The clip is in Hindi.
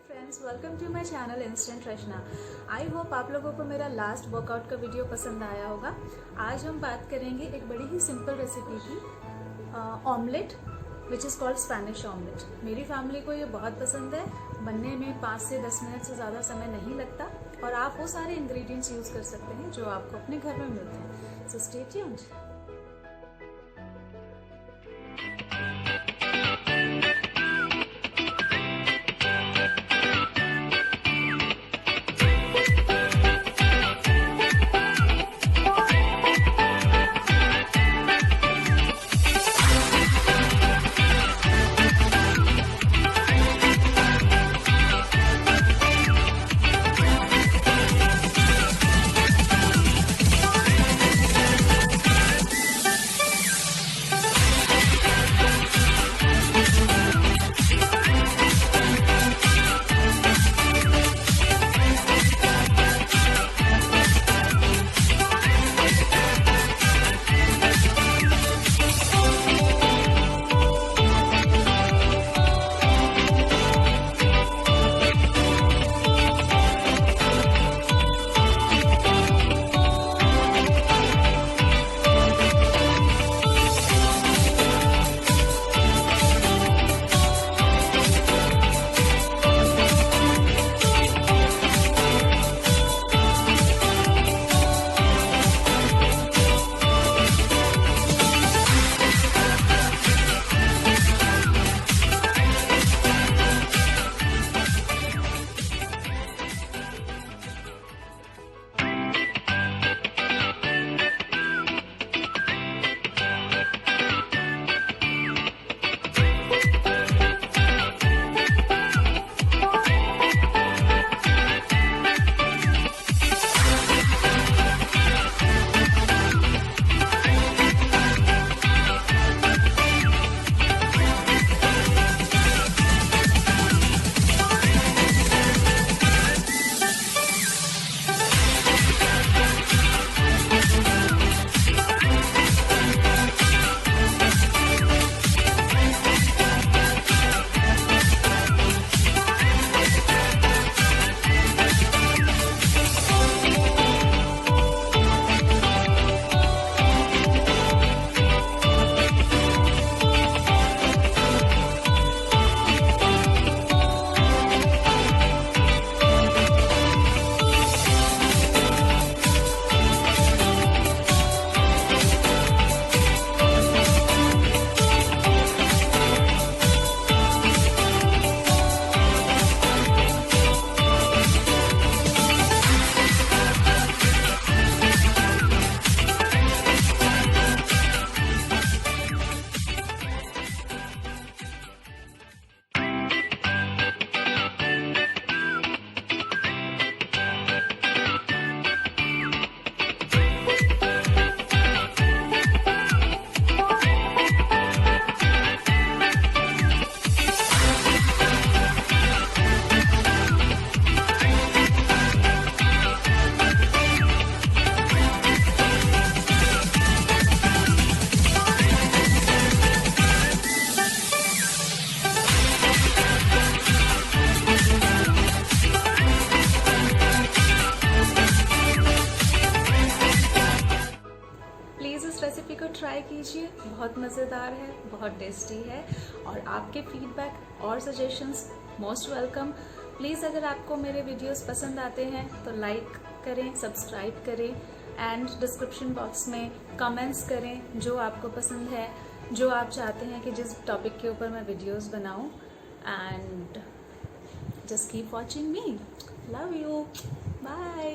Friends, welcome to my channel instant Rachna. I hope आप लोगों को मेरा लास्ट वर्कआउट का वीडियो पसंद आया होगा। आज हम बात करेंगे एक बड़ी ही सिंपल रेसिपी की, omelette which is called Spanish omelette. मेरी फैमिली को ये बहुत पसंद है। बनने में 5 से 10 मिनट से ज़्यादा समय नहीं लगता और आप वो सारे इंग्रेडिएंट्स यूज़ कर सकते हैं जो आपको अपने घर में मिलते हैं। So stay tuned. प्लीज़ इस रेसिपी को ट्राई कीजिए, बहुत मज़ेदार है, बहुत टेस्टी है और आपके फीडबैक और सजेशंस मोस्ट वेलकम। प्लीज़ अगर आपको मेरे वीडियोस पसंद आते हैं तो लाइक करें, सब्सक्राइब करें एंड डिस्क्रिप्शन बॉक्स में कमेंट्स करें जो आपको पसंद है, जो आप चाहते हैं कि जिस टॉपिक के ऊपर मैं वीडियोस बनाऊं। And just keep watching me. Love you. Bye.